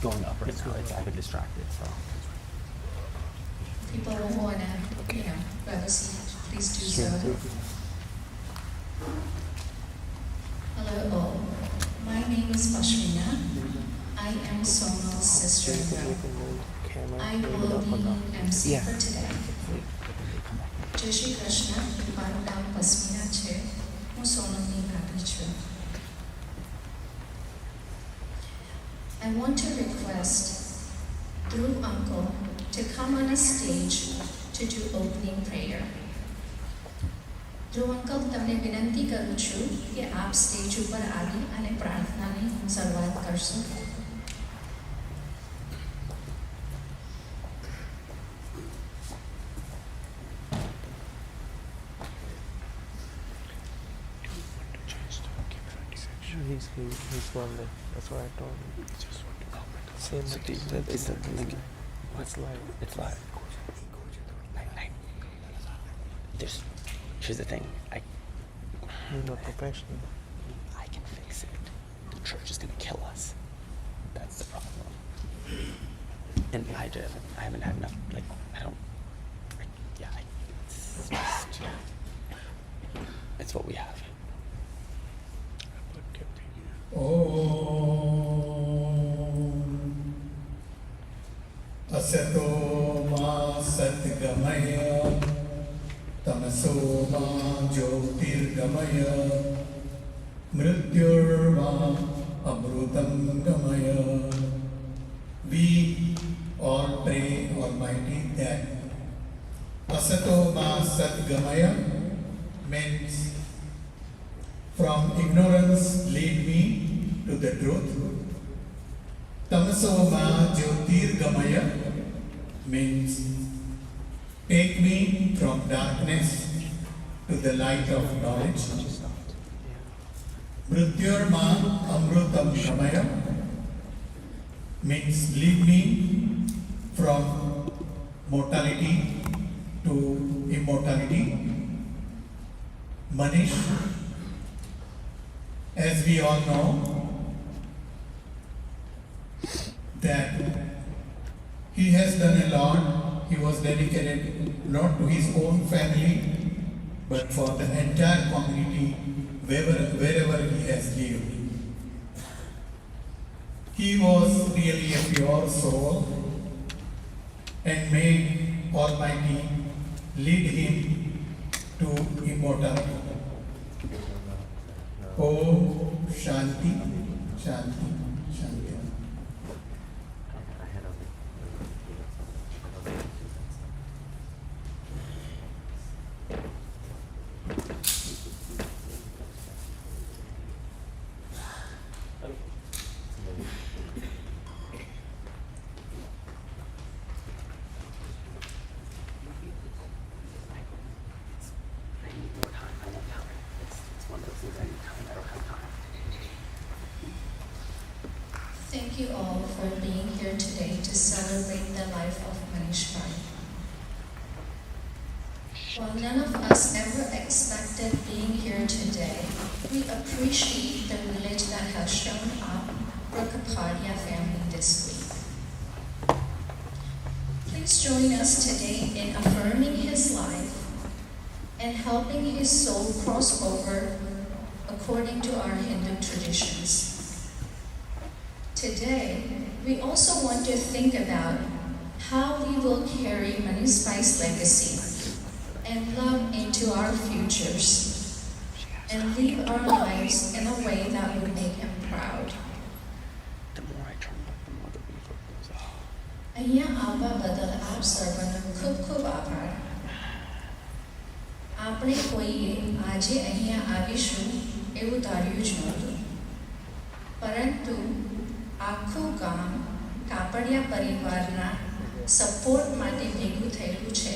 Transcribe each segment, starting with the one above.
going up right now. I've been distracted, so. People who want to, grab a seat, please do so. Hello all. My name is Pashmina. I am Sonal's sister-in-law. I will be MC for today. Jai Shri Krishna, મારું નામ પસ્મિના છે. હું સોનલની ભાભી છું. I want to request Dhruv uncle to come on a stage to do opening prayer. Dhruv uncle, તમને વિનંતી કરું છું કે આપ સ્ટેજ ઉપર આવી અને પ્રાર્થનાની શરૂઆત કરશો. He's one there. That's what I told him. Same material. It's like, It's live. it's live. Here's the thing. He's not professional. I can fix it. The church is gonna kill us. That's the problem. And I haven't had enough. Like, I don't. It's just. It's what we have. असतो मा सद्गमय तमसो मा ज्योतिर्गमय मृत्युर्मा अमृतं गमय. We all pray Almighty that Asato ma Sadgamaya means from ignorance lead me to the truth. Tamaso ma Jyotirgamaya means take me from darkness to the light of knowledge. Mrityurma Amrutam Gamaya means lead me from mortality to immortality. Manish, as we all know, that he has done a lot. He was dedicated not to his own family, but for the entire community, wherever he has lived. He was really a pure soul, and may Almighty lead him to immortality. Om Shanti, Shanti, Shanti. Thank you all for being here today to celebrate the life of Manish Pai. While none of us ever expected being here today, we appreciate the village that has shown up for Kapadia family this week. Please join us today in affirming his life and helping his soul cross over according to our Hindu traditions. Today, we also want to think about how we will carry Manish Pai's legacy and love into our futures and live our lives in a way that would make him proud. The more I turn up, the more the reverb goes off. અહીંયા આવવા બદલ આપ સર્વનો ખૂબ ખૂબ આભાર. આપણે કોઈએ આજે અહીંયા આવીશું એવું ધાર્યું જ નહોતું, પરંતુ આખું ગામ કાપડિયા પરિવારના સપોર્ટ માટે ભેગું થયેલું છે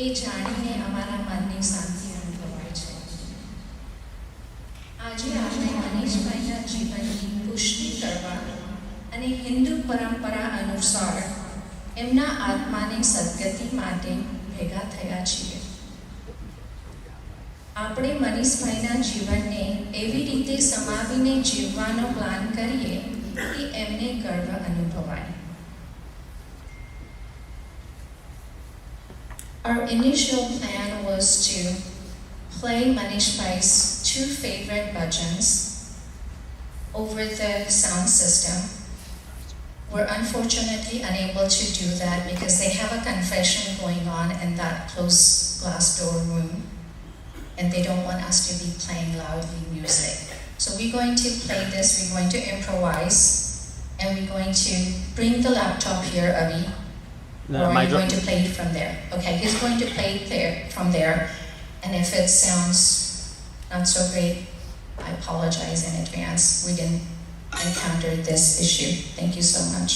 એ જાણીને અમારા મનની શાંતિ અનુભવાય છે. આજે આપણે મનીષભાઈના જીવનની પુષ્ટિ કરવા અને હિન્દુ પરંપરા અનુસાર એમના આત્માને સદગતિ માટે ભેગા થયા છીએ. આપણે મનીષભાઈના જીવનને એવી રીતે સમાવીને જીવવાનો પ્લાન કરીએ એ એમને ગર્વ અનુભવાય. Our initial plan was to play Manish Bhai's 2 favorite bhajans over the sound system. We're unfortunately unable to do that because they have a confession going on in that closed glass door room, and they don't want us to be playing loudly music. So we're going to play this, we're going to improvise, and we're going to bring the laptop here, Avi. Or are you going to play it from there? Okay, he's going to play it there from there, and if it sounds not so great, I apologize in advance. We didn't encounter this issue. Thank you so much.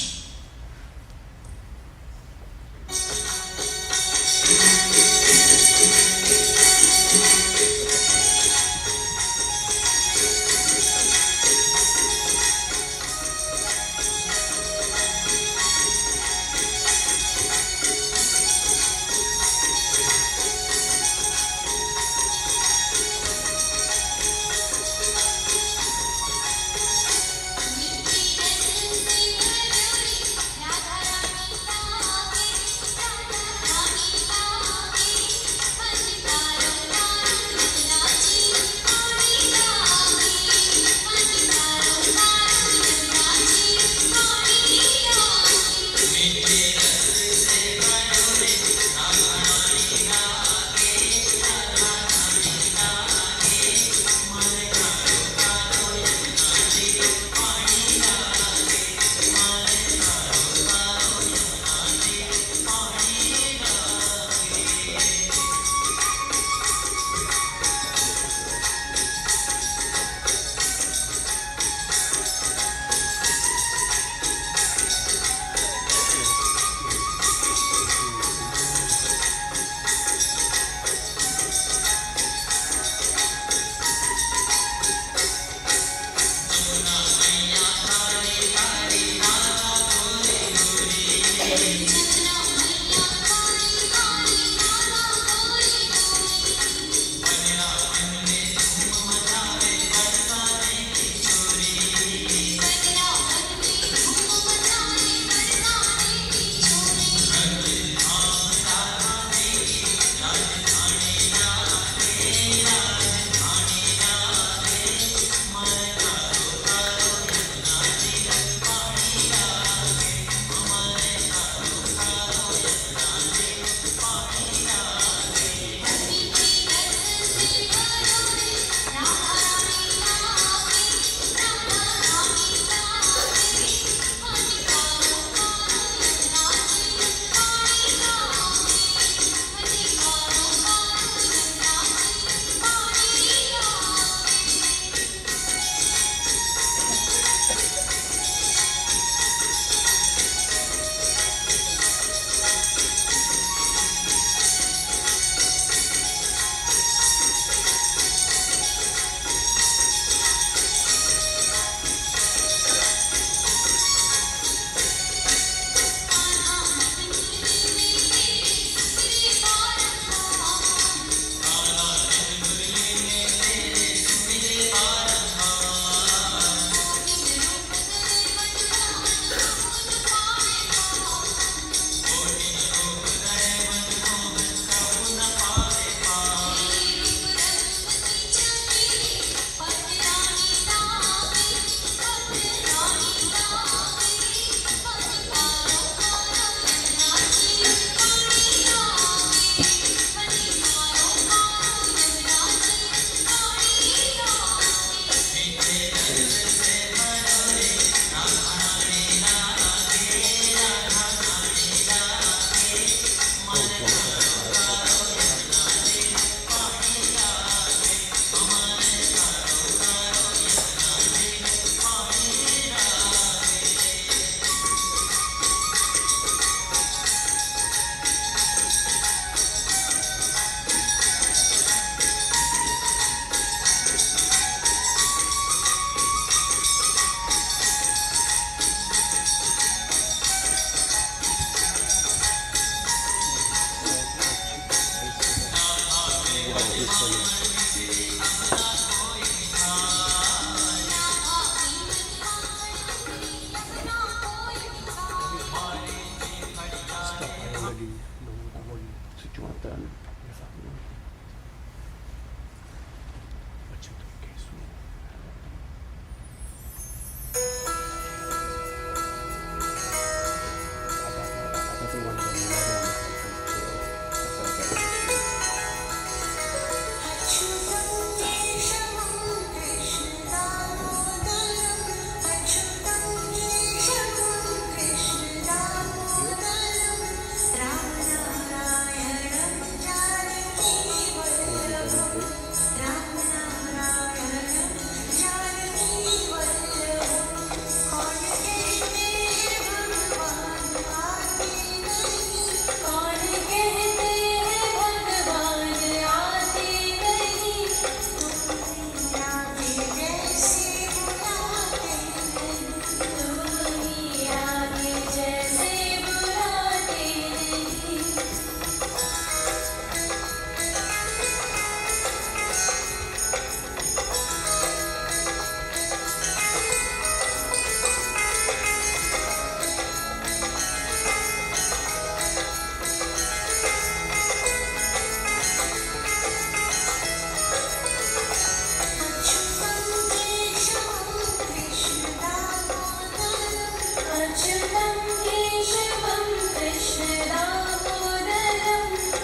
अच्युतं केशवं कृष्णदामोदरं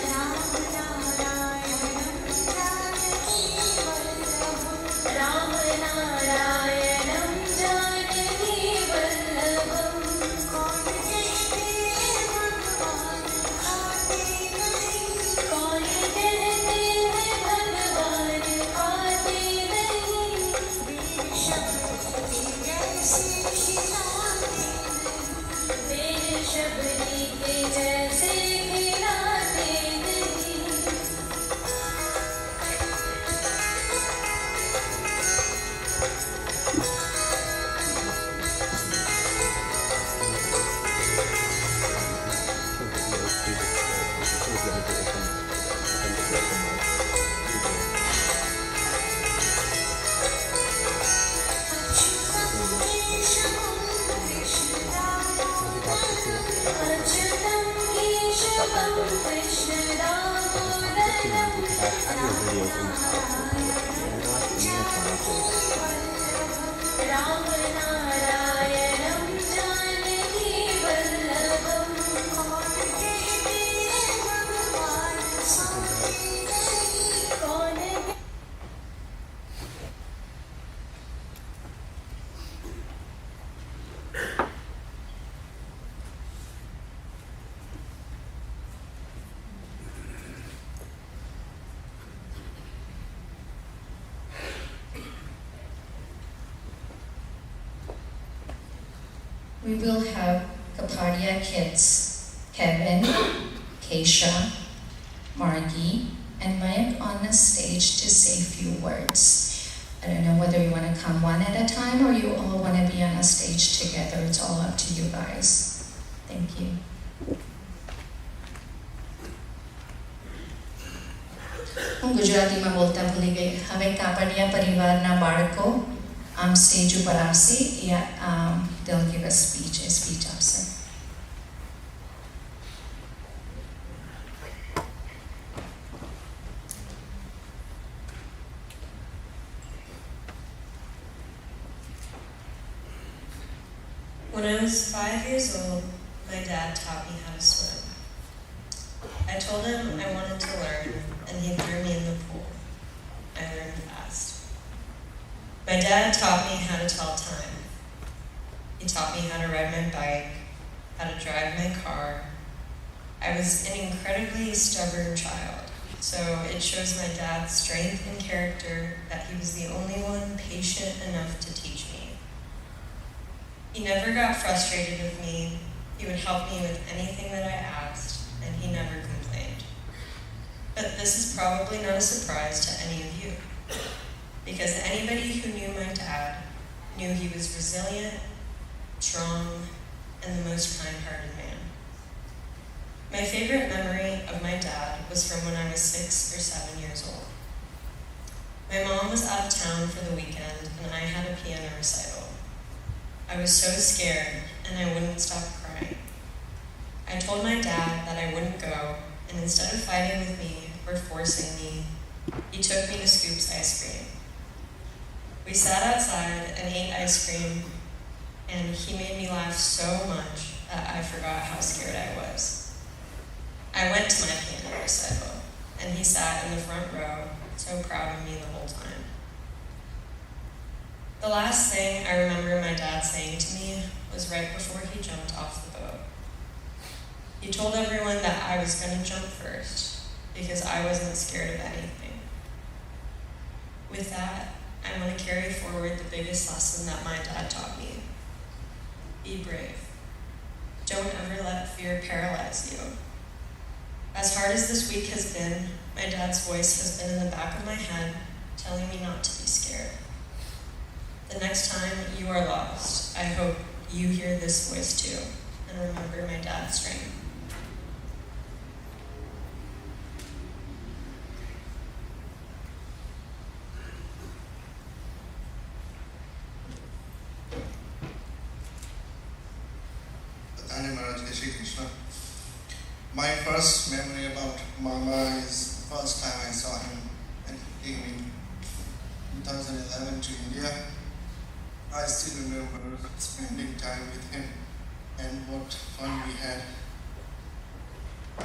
रामनारायणं जानकीवल्लभं रामनारायणं जानकीवल्लभं कौन कहते हैं भगवान आते नहीं कौन कहते हैं भगवान आते नहीं वीर शब्द की जैसे खिलाते नहीं वीर शब्द के जैसे खिलाते नहीं अच्युतं केशवं कृष्णदामोदरं रामनारायणं जानकीवल्लभं कौन कहते हैं भगवान साथे नहीं कौन We will have Kapadia kids, Kevin, Keisha, Margie, and Mayak on the stage to say a few words. I don't know whether you want to come one at a time or you all want to be on a stage together. It's all up to you guys. Thank you. હું ગુજરાતીમાં બોલતા ભૂલી ગઈ હવે કાપડિયા પરિવારના બાળકો stage ઉપર આવશે they'll give a speech આપશે When I was 5 years old, my dad taught me how to swim. I told him I wanted to learn, and he threw me in the pool. I learned fast. My dad taught me how to tell time. He taught me how to ride my bike, how to drive my car. I was an incredibly stubborn child, so it shows my dad's strength and character that he was the only one patient enough to teach me. He never got frustrated with me. He would help me with anything that I asked, and he never complained. But this is probably not a surprise to any of you, because anybody who knew my dad knew he was resilient, strong, and the most kind-hearted man. My favorite memory of my dad was from when I was 6 or 7 years old. My mom was out of town for the weekend, and I had a piano recital. I was so scared, and I wouldn't stop crying. I told my dad that I wouldn't go, and instead of fighting with me or forcing me, he took me to Scoop's ice cream. We sat outside and ate ice cream, and he made me laugh so much that I forgot how scared I was. I went to my piano recital, and he sat in the front row, so proud of me the whole time. The last thing I remember my dad saying to me was right before he jumped off the boat. He told everyone that I was going to jump first because I wasn't scared of anything. With that, I want to carry forward the biggest lesson that my dad taught me. Be brave. Don't ever let fear paralyze you. As hard as this week has been, my dad's voice has been in the back of my head telling me not to be scared. The next time you are lost, I hope you hear this voice too and remember my dad's strength. My first memory about Mama is the first time I saw him when he came in 2011 to India. I still remember spending time with him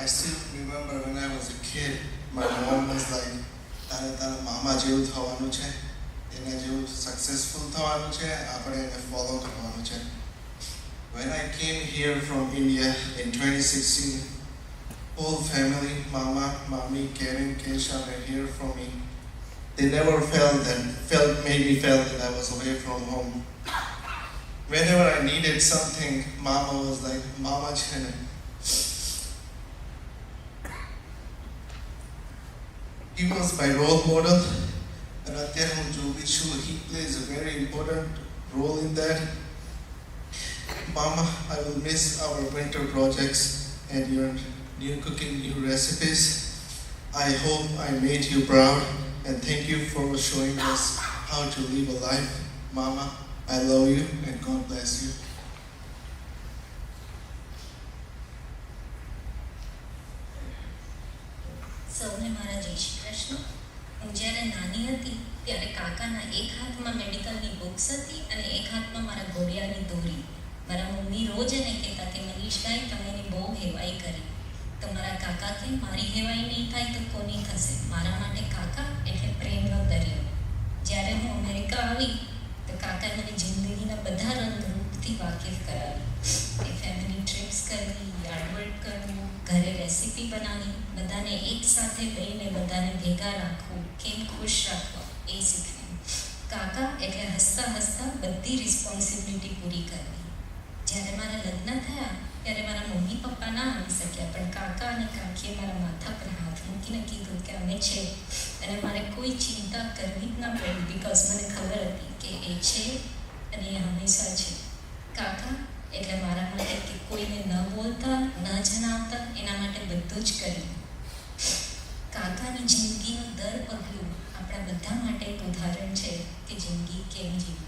still remember when I was a kid, my mom was like, તારા મામા જેવું થવાનું છે, એના જેવું successful થવાનું છે, આપણે એને follow કરવાનું છે. When I came here from India in 2016, whole family, Mama, Mommy, Kevin, Kesha were here for me. They never made me feel that I was away from home. Whenever I needed something, Mama was like, Mama Chene. He was my role model, and he plays a very important role in that. Mama, I will miss our winter projects and your new cooking, new recipes. I hope I made you proud, and thank you for showing us how to live a life. Mama, I love you, and God bless you. સૌને મારા જય શ્રી કૃષ્ણ. હું જ્યારે નાની હતી ત્યારે કાકાના એક હાથમાં મેડિકલની બુક્સ હતી અને એક હાથમાં મારા ઘોડિયાની દોરી. મારા મમ્મી રોજ એને કહેતા કે મનીષભાઈ તમે એની બહુ હેવાઈ કરી. તો મારા કાકા કે મારી હેવાઈ નહીં થાય તો કોની થશે. મારા માટે કાકા એટલે પ્રેમનો દરિયો. જ્યારે હું અમેરિકા આવી તો કાકાએ મને જિંદગીના બધા રંગરૂપથી વાકેફ કરાવી. એ ફેમિલી ટ્રીપ્સ કરવી, યાર્ડ વર્ક કરવું, ઘરે રેસીપી બનાવી, બધાને એક સાથે લઈને બધાને ભેગા રાખવું, કેમ ખુશ રાખવા એ શીખવ્યું. કાકા એટલે હસતા હસતા બધી રિસ્પોન્સિબિલિટી પૂરી કરવી. જ્યારે મારા લગ્ન થયા ત્યારે મારા મમ્મી પપ્પા ના આવી શક્યા, પણ કાકા અને કાકીએ મારા માથા પર હાથ મૂકીને કીધું કે અમે છે અને મારે કોઈ ચિંતા કરવી જ ના પડી, બિકોઝ મને ખબર હતી કે એ છે અને એ હંમેશા છે. કાકા એટલે મારા માટે કે કોઈને ન બોલતા, ન જણાવતા, એના માટે બધું જ કર્યું. કાકાની જિંદગીનું દર પગલું આપણા બધા માટે એક ઉદાહરણ છે કે જિંદગી કેમ જીવવી.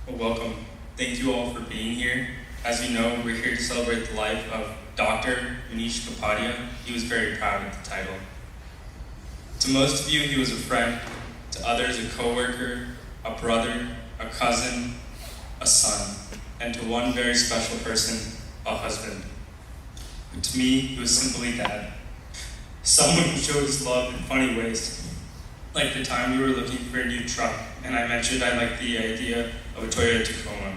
Well, welcome. Thank you all for being here. As you know, we're here to celebrate the life of Dr. Manish Kapadia. He was very proud of the title. To most of you, he was a friend. To others, a coworker, a brother, a cousin, a son, and to one very special person, a husband. But to me, he was simply Dad. Someone who showed his love in funny ways. Like the time we were looking for a new truck, and I mentioned I liked the idea of a Toyota Tacoma,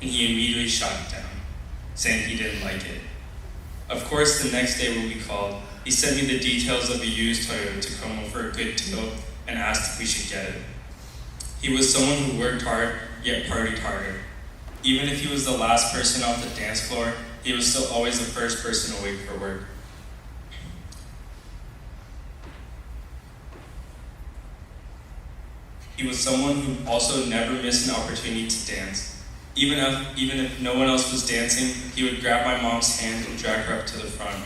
and he immediately shot it down, saying he didn't like it. Of course, the next day when we called, he sent me the details of a used Toyota Tacoma for a good deal and asked if we should get it. He was someone who worked hard, yet partied harder. Even if he was the last person off the dance floor, he was still always the first person awake for work. He was someone who also never missed an opportunity to dance. Even if no one else was dancing, he would grab my mom's hand and drag her up to the front.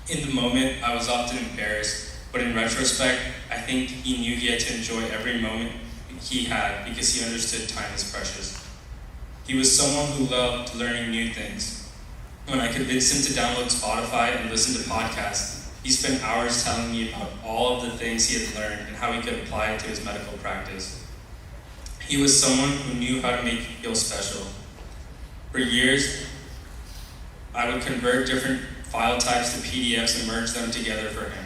In the moment, I was often embarrassed, but in retrospect, I think he knew he had to enjoy every moment he had because he understood time is precious. He was someone who loved learning new things. When I convinced him to download Spotify and listen to podcasts, he spent hours telling me about all of the things he had learned and how he could apply it to his medical practice. He was someone who knew how to make you feel special. For years, I would convert different file types to PDFs and merge them together for him.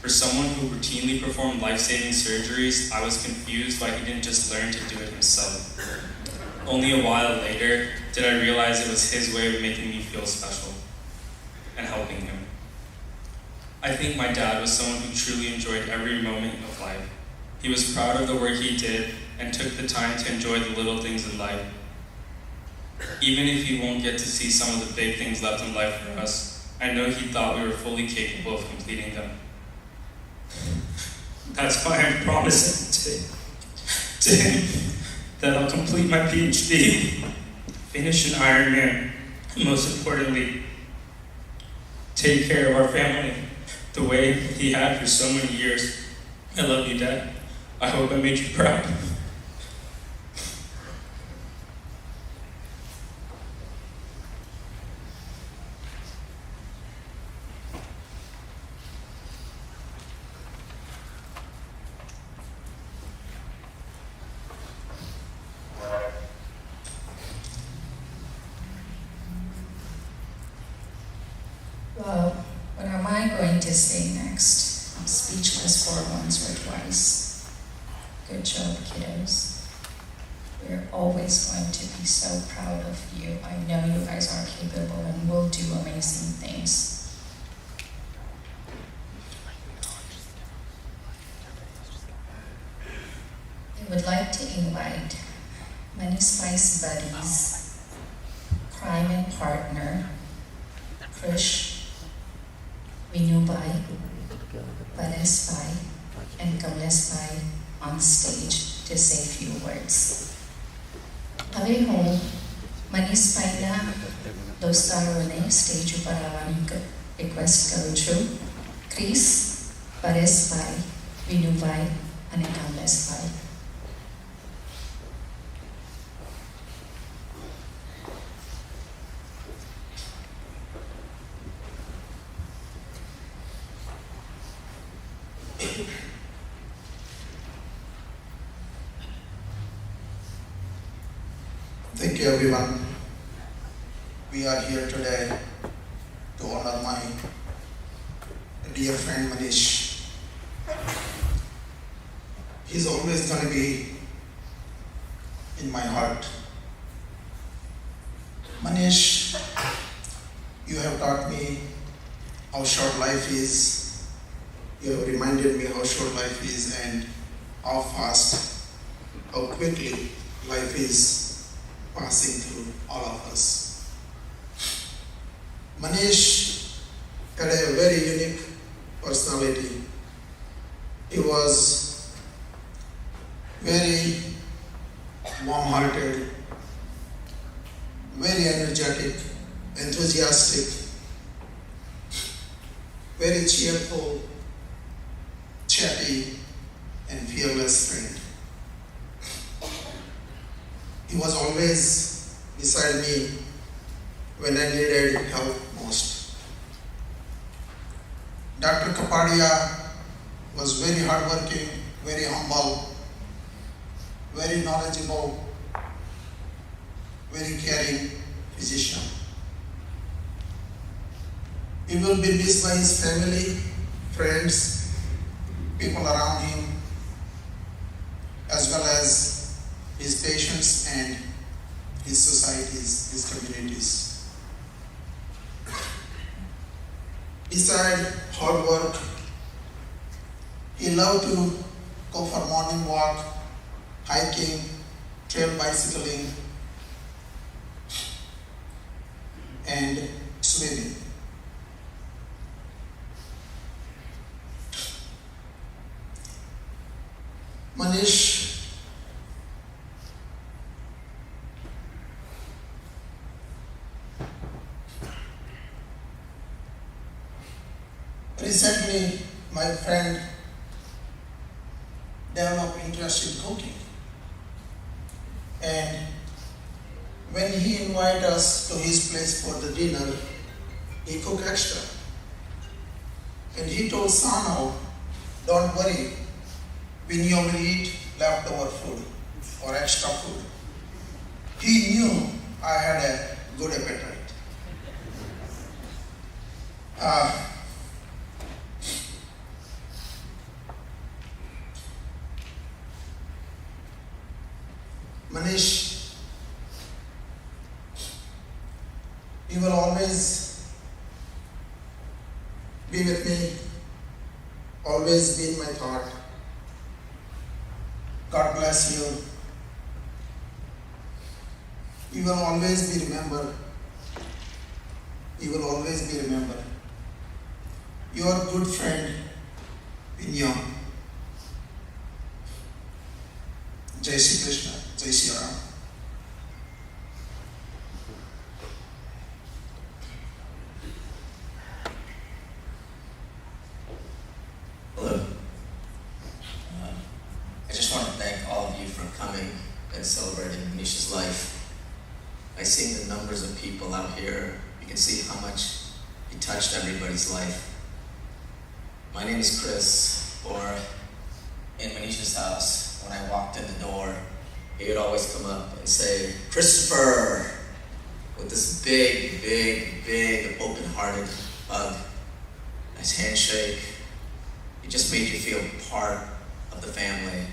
For someone who routinely performed life-saving surgeries, I was confused why he didn't just learn to do it himself. Only a while later did I realize it was his way of making me feel special and helping him. I think my dad was someone who truly enjoyed every moment of life. He was proud of the work he did and took the time to enjoy the little things in life. Even if he won't get to see some of the big things left in life for us, I know he thought we were fully capable of completing them. That's why I'm promising to him that I'll complete my PhD, finish an Ironman, and most importantly, take care of our family the way he had for so many years. I love you, Dad. I hope I made you proud. what to say next. I'm speechless for once or twice. Good job, kiddos. We're always going to be so proud of you. I know you guys are capable and will do amazing things. I would like to invite many Spice buddies, crime and partner, Krish, Vinubai, Parespai, and Kamlespai on stage to say a few words. Kami ho, Manispai na dostarone stage uparawan request kaluchu, Chris, Parespai, Vinubai, and Kamlespai. Thank you, everyone. We are here today to honor my dear friend Manish. He's always going to be in my heart. Manish, you have taught me how short life is. You have reminded me how short life is and how fast, how quickly life is passing through all of us. Manish had a very unique personality. He was very warm-hearted, very energetic, enthusiastic, very cheerful, chatty, and fearless friend. He was always beside me when I needed help most. Dr. Kapadia was very hardworking, very humble, very knowledgeable, very caring physician. He will be missed by his family, friends, people around him, as well as his patients and his societies, his communities. Besides hard work, he loved to go for morning walk, hiking, trail bicycling, and swimming. Manish recently, my friend developed interest in cooking. And when he invited us to his place for the dinner, he cooked extra. And he told Sano, don't worry, we will eat leftover food or extra food. He knew I had a good appetite. Manish, you will always be with me, always be in my thought. God bless you. You will always be remembered. You will always be remembered. Your good friend, Vinyo. Jai Shri Krishna, Jai Shri Ram. Hello. I just want to thank all of you for coming and celebrating Manish's life. I see the numbers of people out here. You can see how much he touched everybody's life. My name is Chris, or in Manish's house, when I walked in the door, he would always come up and say, Christopher, with this big, open-hearted hug. his handshake. He just made you feel part of the family.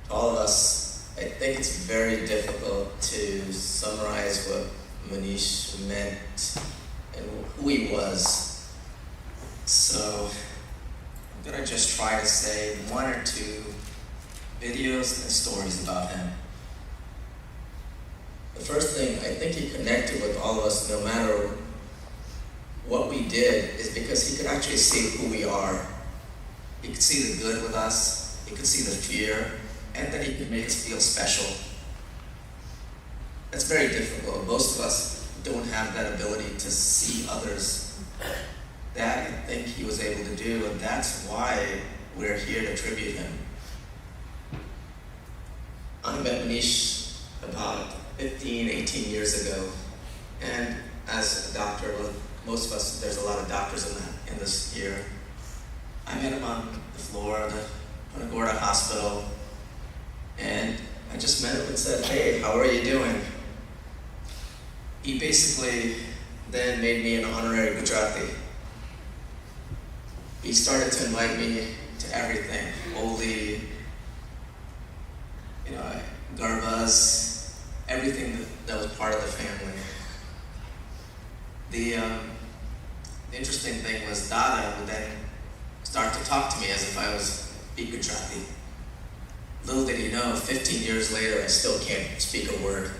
To all of us, I think it's very difficult to summarize what Manish meant and who he was. So I'm gonna just try to say one or two videos and stories about him. The first thing, I think he connected with all of us no matter what we did, is because he could actually see who we are. He could see the good with us, he could see the fear, and then he could make us feel special. That's very difficult. Most of us don't have that ability to see others. That I think he was able to do, and that's why we're here to tribute him. I met Manish about 15, 18 years ago, and as a doctor, well, most of us, there's a lot of doctors in this here. I met him on the floor of the Punta Gorda Hospital, and I just met him and said, "Hey, how are you doing?" He basically then made me an honorary Gujarati. He started to invite me to everything, Holi, Garbas, everything that was part of the family. The interesting thing was Dada would then start to talk to me as if I was Gujarati. Little did he know, 15 years later, I still can't speak a word.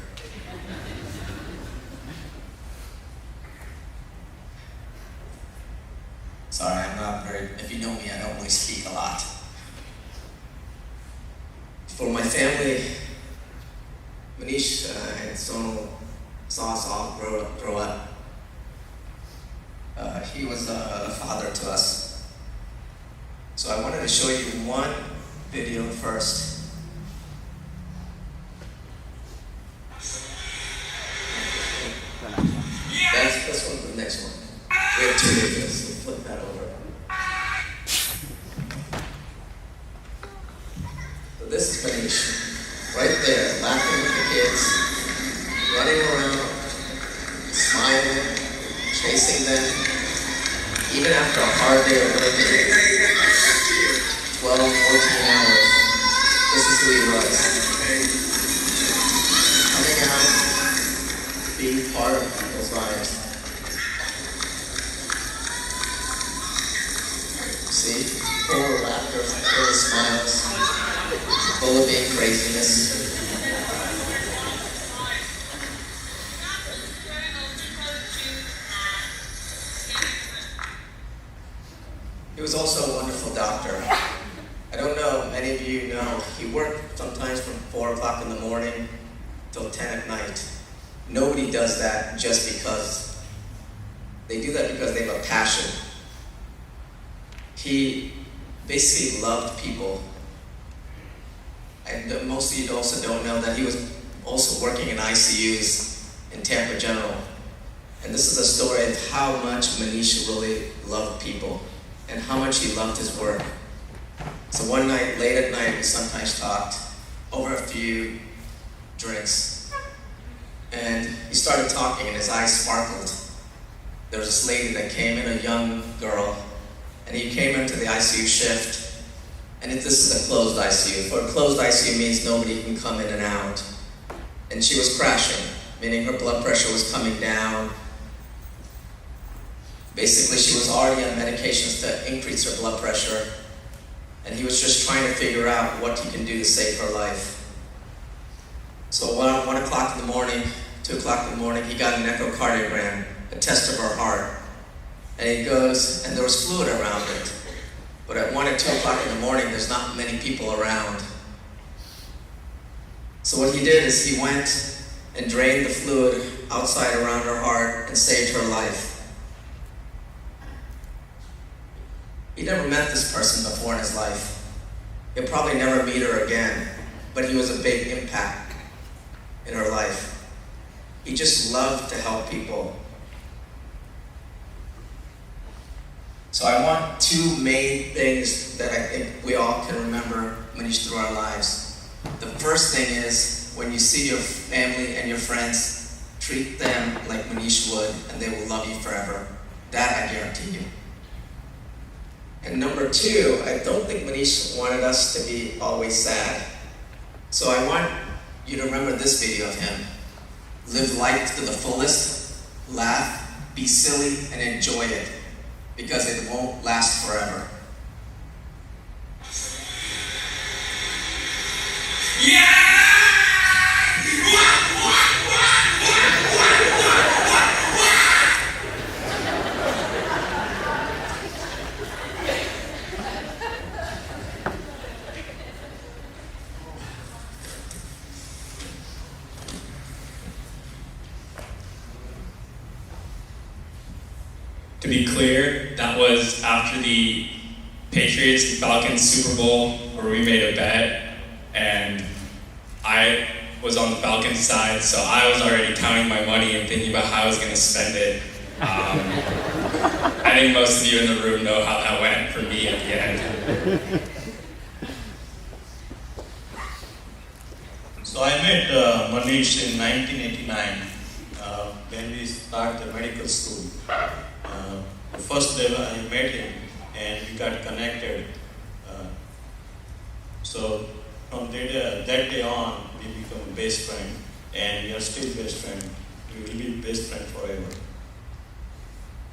Sorry, I'm not very, if you know me, I don't really speak a lot. For my family, Manish and Sonal saw us all grow up. He was a father to us. So I wanted to show you one video first. That's this one, the next one. We have two videos, so flip that over. So this is Manish, right there, laughing with the kids, running around, smiling, chasing them. Even after a hard day of working, 12, 14 hours, this is who he was. Coming out, being part of people's lives. See, full of laughter, full of smiles, full of being craziness. He was also a wonderful doctor. I don't know, many of you know, he worked sometimes from 4 o'clock in the morning till 10 at night. Nobody does that just because. They do that because they have a passion. He basically loved people. And most of you also don't know that he was also working in ICUs in Tampa General. And this is a story of how much Manish really loved people and how much he loved his work. So one night, late at night, we sometimes talked over a few drinks. And he started talking and his eyes sparkled. There was this lady that came in, a young girl, and he came into the ICU shift. And this is a closed ICU. For a closed ICU means nobody can come in and out. And she was crashing, meaning her blood pressure was coming down. Basically, she was already on medications to increase her blood pressure, and he was just trying to figure out what he can do to save her life. So around 1 o'clock in the morning, 2 o'clock in the morning, he got an echocardiogram, a test of her heart, and he goes, and there was fluid around it. But at 1 and 2 o'clock in the morning, there's not many people around. So what he did is he went and drained the fluid outside around her heart and saved her life. He never met this person before in his life. He'll probably never meet her again, but he was a big impact in her life. He just loved to help people. So I want two main things that I think we all can remember Manish through our lives. The first thing is when you see your family and your friends, treat them like Manish would, and they will love you forever. That I guarantee you. And number two, I don't think Manish wanted us to be always sad. So I want you to remember this video of him. Live life to the fullest, laugh, be silly, and enjoy it, because it won't last forever. To be clear, that was after the Patriots Falcons Super Bowl where we made a bet, and I was on the Falcons side, so I was already counting my money and thinking about how I was going to spend it. I think most of you in the room know how that went for me at the end. So I met Manish in 1989 when we started the medical school. The first day I met him and we got connected. So from that day on, we become best friend, and we are still best friend. We will be best friend forever.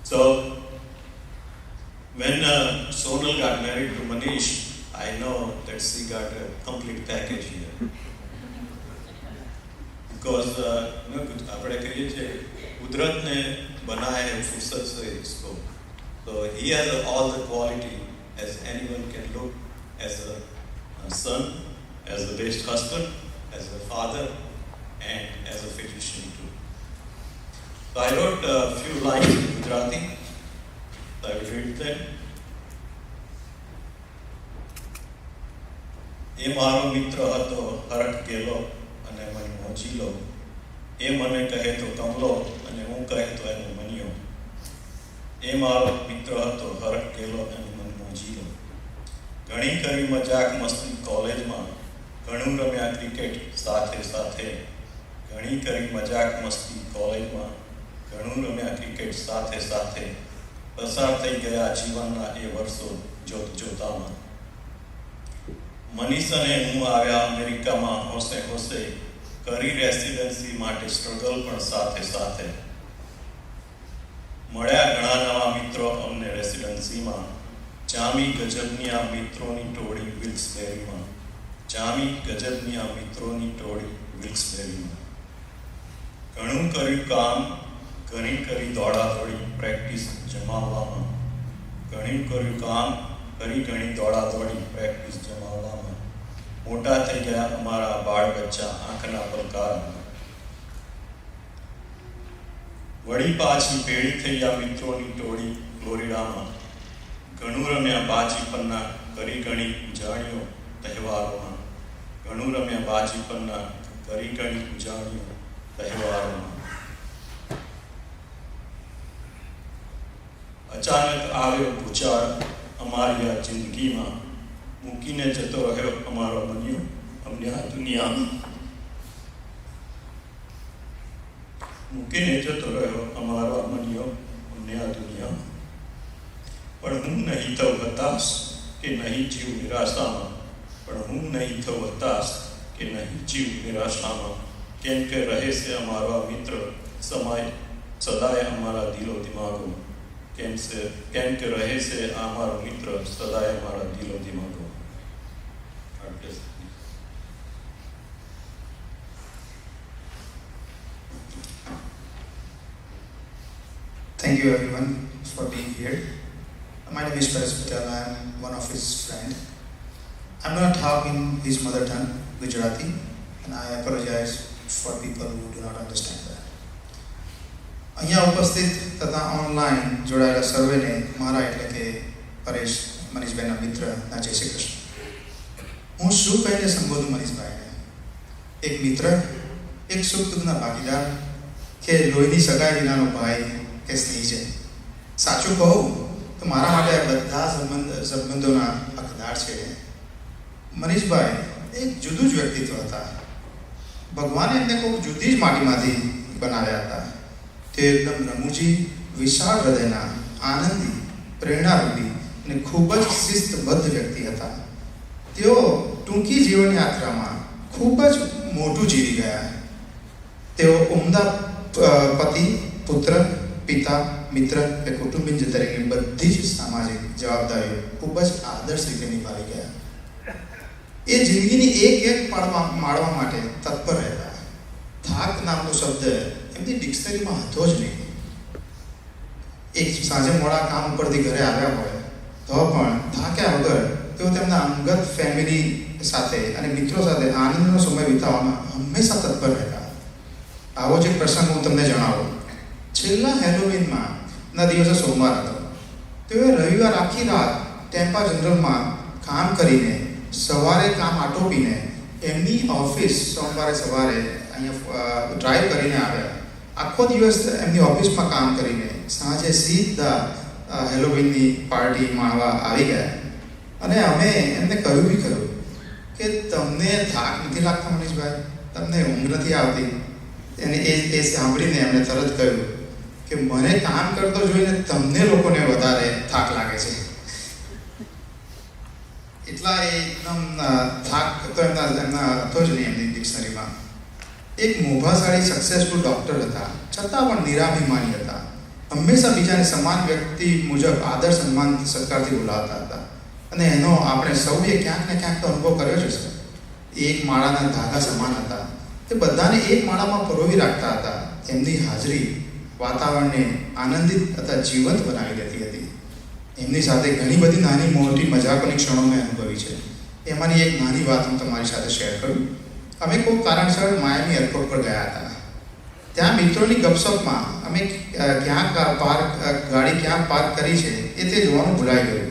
So when Sonal got married to Manish, I know that she got a complete package here. Because આપણે કહીએ છીએ કુદરતને બનાય ફુરસત से इसको. So he has all the quality as anyone can look, as a son, as the best husband, as a father, and as a physician too. So I wrote a few lines in Gujarati. So I will read them. એ મારો મિત્ર હતો હરખ ગેલો અને મને મોજીલો. એ મને કહે તો કમલો અને હું કહે તો એનો મનિયો. એ મારો મિત્ર હતો હરખ ગેલો અને મને મોજીલો. ઘણી કરી મજાક મસ્તી કોલેજમાં, ઘણું રમ્યા ક્રિકેટ સાથે સાથે. ઘણી કરી મજાક મસ્તી કોલેજમાં, ઘણું રમ્યા ક્રિકેટ સાથે સાથે. પસાર થઈ ગયા જીવનના એ વર્ષો જોત જોતામાં. મનીષ અને હું આવ્યા અમેરિકામાં હોશે હોશે, કરી રેસિડેન્સી માટે સ્ટ્રગલ પણ સાથે સાથે. મળ્યા ઘણા નવા મિત્રો અમને રેસિડેન્સીમાં. જામી ગજબની આ મિત્રોની ટોળી વિલ્સબેરીમાં. જામી ગજબની આ મિત્રોની ટોળી વિલ્સબેરીમાં. ઘણું કર્યું કામ, ઘણી કરી દોડાદોડી પ્રેક્ટિસ જમાવવામાં. ઘણું કર્યું કામ, ઘણી ઘણી દોડાદોડી પ્રેક્ટિસ જમાવવામાં. મોટા થઈ ગયા અમારા બાળ બચ્ચા આંખના પલકારમાં. વળી પાછી ભેળી થઈ આ મિત્રોની ટોળી ફ્લોરિડામાં. ઘણું રમ્યા બાજીપણના, કરી ઘણી ઉજાણીઓ તહેવારોમાં. ઘણું રમ્યા બાજીપણના, કરી ઘણી ઉજાણીઓ તહેવારોમાં. અચાનક આવ્યો ભૂચાળ અમારી આ જિંદગીમાં. મૂકીને જતો રહ્યો અમારો મનિયો અમને આ દુનિયામાં. મૂકીને જતો રહ્યો અમારો મનિયો અમને આ દુનિયામાં. પણ હું નહીં થઉં હતાશ કે નહીં જીવ નિરાશામાં. પણ હું નહીં થઉં હતાશ કે નહીં જીવ નિરાશામાં. કેમ કે રહે છે અમારો આ મિત્ર સમાય સદાય અમારા દિલો દિમાગોમાં. કેમ કે રહે છે આ અમારો મિત્ર સદાય અમારા દિલો દિમાગોમાં. Thank you everyone for being here. My name is Paras Patel. I am one of his friends. I'm going to talk in his mother tongue, Gujarati, and I apologize for people who do not understand that. અહીંયા ઉપસ્થિત તથા online જોડાયેલા સર્વેને મારા એટલે કે પરેશ મનીષભાઈના મિત્રના જય શ્રી કૃષ્ણ. હું શું કહીને સંબોધું મનીષભાઈને? એક મિત્ર, એક સુખ દુઃખના ભાગીદાર, કે લોહીની સગાઈ વિનાનો ભાઈ કે સ્નેહી છે. સાચું કહું તો મારા માટે આ બધા સંબંધોના હકદાર છે. મનીષભાઈ એક જુદું જ વ્યક્તિત્વ હતા. ભગવાને એમને કોઈ જુદી જ માટીમાંથી બનાવ્યા હતા. તે એકદમ રમૂજી, વિશાળ હૃદયના આનંદી, પ્રેરણારૂપી અને ખૂબ જ શિસ્તબદ્ધ વ્યક્તિ હતા. તેઓ ટૂંકી જીવન યાત્રામાં ખૂબ જ મોટું જીવી ગયા. તેઓ ઉમદા પતિ, પુત્ર, પિતા, મિત્ર કે કુટુંબીજ તરીકે બધી જ સામાજિક જવાબદારીઓ ખૂબ જ આદર્શ રીતે નિભાવી ગયા. એ જિંદગીની એક માળવા માટે તત્પર રહેતા. થાક નામનો શબ્દ એમની ડિક્શનરીમાં હતો જ નહીં. એક સાંજે મોડા કામ ઉપરથી ઘરે આવ્યા હોય તો પણ થાક્યા વગર તેઓ તેમના અંગત ફેમિલી સાથે અને મિત્રો સાથે આનંદનો સમય વિતાવવામાં હંમેશા તત્પર રહેતા. આવો જ એક પ્રસંગ હું તમને જણાવું. છેલ્લા હેલોવીનમાં ના દિવસે સોમવાર હતો. તેઓએ રવિવાર આખી રાત ટેમ્પા જનરલમાં કામ કરીને સવારે કામ આટોપીને એમની ઓફિસ સોમવારે સવારે અહીંયા ડ્રાઈવ કરીને આવ્યા. આખો દિવસ એમની ઓફિસમાં કામ કરીને સાંજે સીધા હેલોવીનની પાર્ટી માણવા આવી ગયા. અને અમે એમને કહ્યું બી ખરું કે તમને થાક નથી લાગતો મનીષભાઈ, તમને ઊંઘ નથી આવતી? એને એ સાંભળીને એમણે તરત કહ્યું કે મને કામ કરતો જોઈને તમને લોકોને વધારે થાક લાગે છે. એટલા એકદમ થાક તો એમના હતો જ નહીં એમની ડિક્શનરીમાં. એક મોભાશાળી સક્સેસફુલ ડૉક્ટર હતા, છતાં પણ નિરાભિમાની હતા. હંમેશા બીજાને સમાન વ્યક્તિ મુજબ આદર સન્માન સત્કારથી બોલાવતા હતા. અને એનો આપણે સૌએ ક્યાંક ને ક્યાંક તો અનુભવ કર્યો જ હશે. એક માળાના ધાગા સમાન હતા. તે બધાને એક માળામાં પરોવી રાખતા હતા. એમની હાજરી વાતાવરણને આનંદિત તથા જીવંત બનાવી દેતી હતી. એમની સાથે ઘણી બધી નાની મોટી મજાકોની ક્ષણો મેં અનુભવી છે. એમાંની એક નાની વાત હું તમારી સાથે શેર કરું. અમે કોઈ કારણસર માયામી એરપોર્ટ પર ગયા હતા. ત્યાં મિત્રોની ગપસપમાં અમે ગાડી ક્યાં પાર્ક કરી છે એ તે જોવાનું ભૂલાઈ ગયું.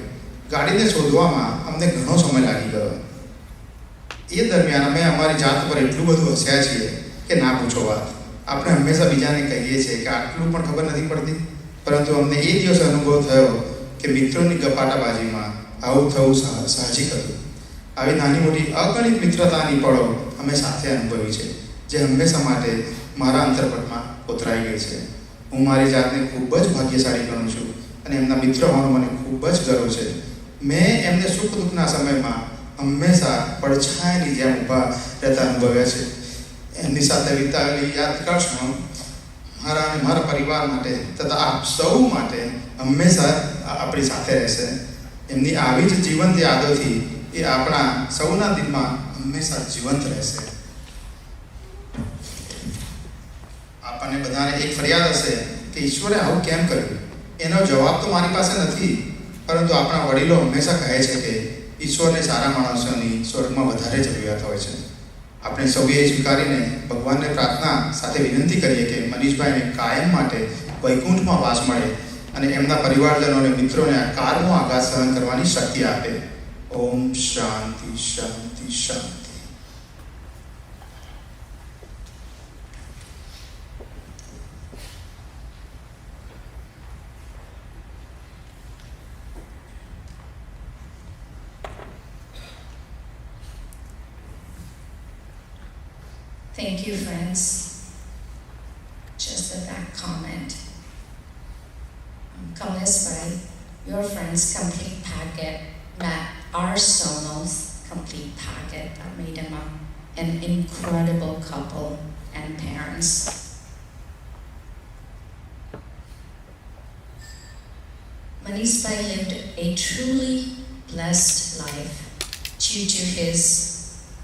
ગાડીને શોધવામાં અમને ઘણો સમય લાગી ગયો. એ દરમિયાન અમે અમારી જાત પર એટલું બધું હસ્યા છીએ કે ના પૂછો વાત. આપણે હંમેશા બીજાને કહીએ છીએ કે આટલું પણ ખબર નથી પડતી, પરંતુ અમને એ દિવસે અનુભવ થયો કે મિત્રોની ગપાટાબાજીમાં આવું થવું સાહજિક હતું. આવી નાની મોટી અગણિત મિત્રતાની પળો અમે સાથે અનુભવી છે, જે હંમેશા માટે મારા અંતરપટમાં કોતરાઈ ગઈ છે. હું મારી જાતને ખૂબ જ ભાગ્યશાળી ગણું છું અને એમના મિત્ર હોવાનો મને ખૂબ જ ગર્વ છે. મેં એમને સુખ દુઃખના સમયમાં હંમેશા પડછાયાની જેમ ઊભા રહેતા અનુભવ્યા છે. એમની સાથે વિતાવેલી યાદગાર ક્ષણો મારા અને મારા પરિવાર માટે તથા આપ સૌ માટે હંમેશા આપણી સાથે રહેશે. એમની આવી જ જીવંત યાદોથી એ આપણા સૌના દિલમાં હંમેશા જીવંત રહેશે. આપણને બધાને એક ફરિયાદ હશે કે ઈશ્વરે આવું કેમ કર્યું. એનો જવાબ તો મારી પાસે નથી, પરંતુ આપણા વડીલો હંમેશા કહે છે કે ઈશ્વરને સારા માણસોની સ્વર્ગમાં વધારે જરૂરિયાત હોય છે. આપણે સૌએ સ્વીકારીને ભગવાનને પ્રાર્થના સાથે વિનંતી કરીએ કે મનીષભાઈને કાયમ માટે વૈકુંઠમાં વાસ મળે અને એમના પરિવારજનો અને મિત્રોને આ કારનો આઘાત સહન કરવાની શક્તિ આપે. ઓમ શાંતિ શાંતિ શાંતિ. Thank you, friends. Just a back comment. Kamlesh Bhai, your friend's complete packet, Matt, our Sonos complete packet that made him an incredible couple and parents. Manish Bhai lived a truly blessed life due to his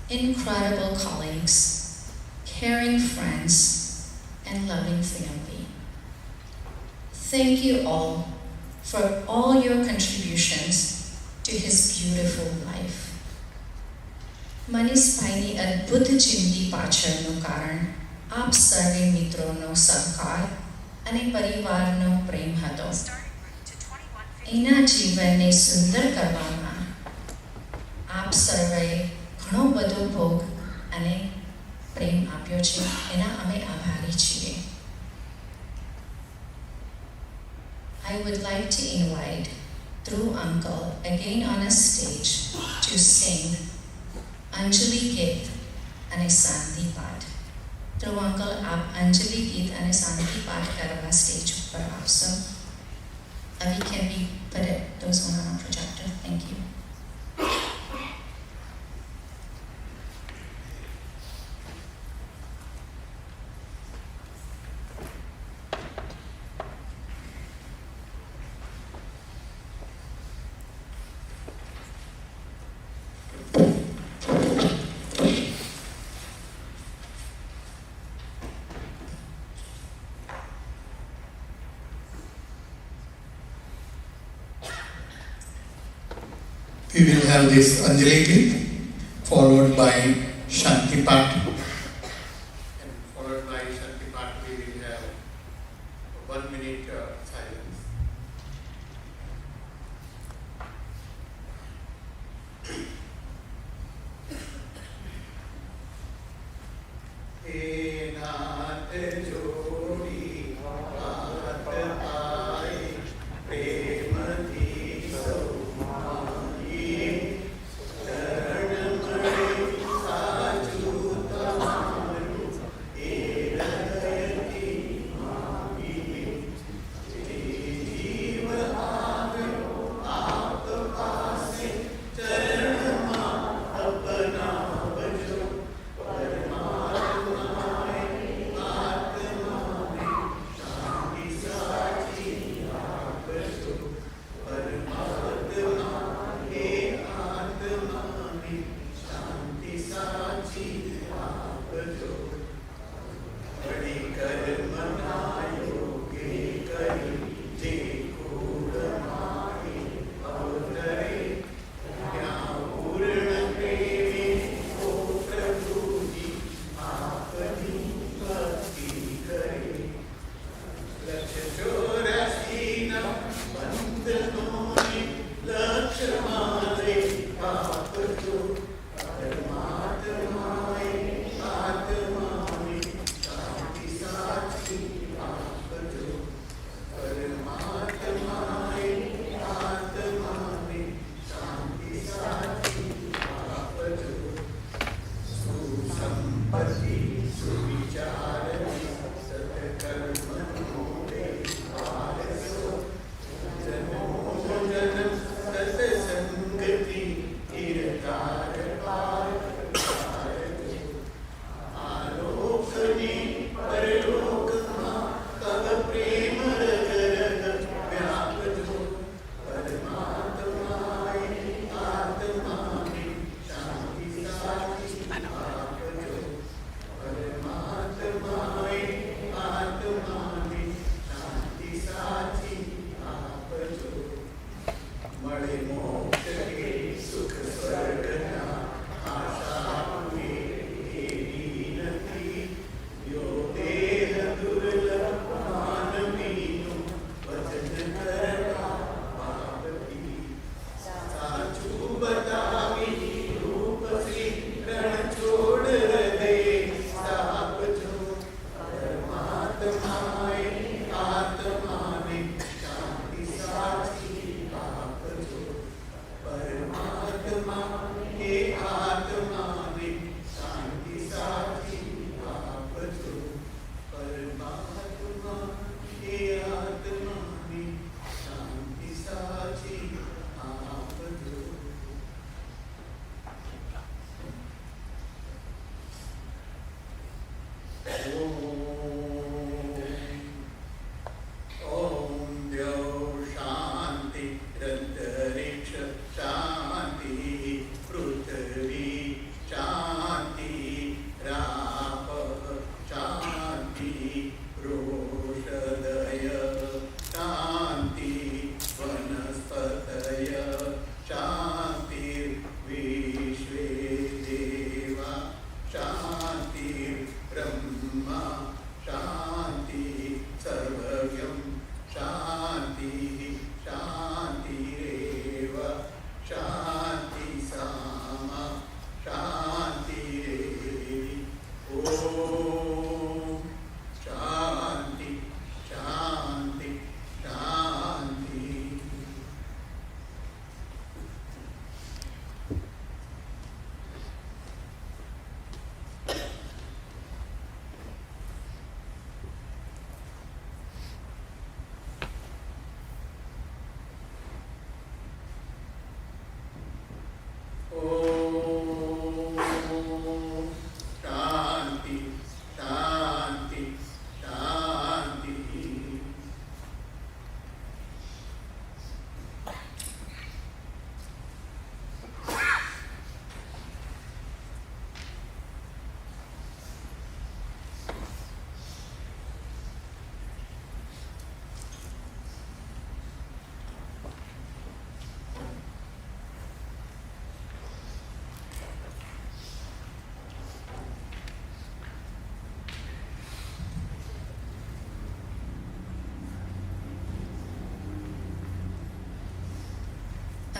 incredible colleagues, caring friends, and loving family. Thank you all for all your contributions to his beautiful life. Manish Bhaiની અદ્ભુત જિંદગી પાછળનું કારણ આપ સર્વે મિત્રોનો સહકાર અને પરિવારનો પ્રેમ હતો. એના જીવનને સુંદર કરવામાં આપ સર્વેએ ઘણો બધો ભોગ અને પ્રેમ આપ્યો છે, એના અમે આભારી છીએ. I would like to invite Dhruv Uncle again on a stage to sing Anjali Git and Santi Path. Dhruv Uncle, आप अंजलि गीत અને શાંતિ પાઠ કરવા સ્ટેજ ઉપર આવશો. Avi, can we put those on our projector? Thank you. We will have this Anjali clip, followed by Shanti Pat. And followed by Shanti Pat, we will have 1 minute silence. Hey, naat jodi, naat aaye, prem di saumani, charan mani sajuta.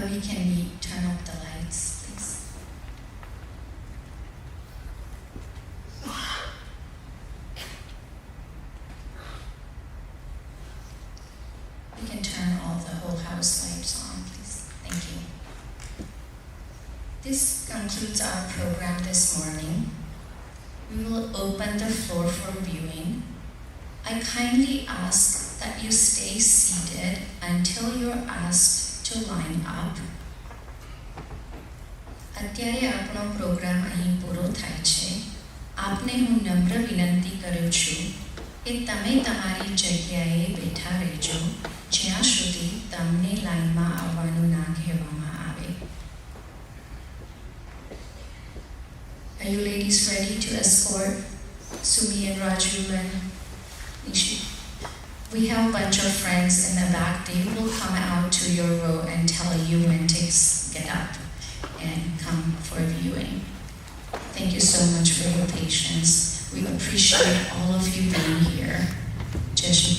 Ravi, can we turn off the lights, please? We can turn all the whole house lights on, please. Thank you. This concludes our program this morning. We will open the floor for viewing. I kindly ask that you stay seated until you're asked to line up. અત્યારે આપણો programme અહીં પૂરો થાય છે. આપને હું નમ્ર વિનંતી કરું છું કે તમે તમારી જગ્યાએ બેઠા રહેજો જ્યાં સુધી તમને લાઈનમાં આવવાનું ના કહેવામાં આવે. Are you ladies ready to escort Sumi and Raju and Nishi? We have a bunch of friends in the back. They will come out to your row and tell you when to get up and come for viewing. Thank you so much for your patience. We appreciate all of you being here. Jai Shri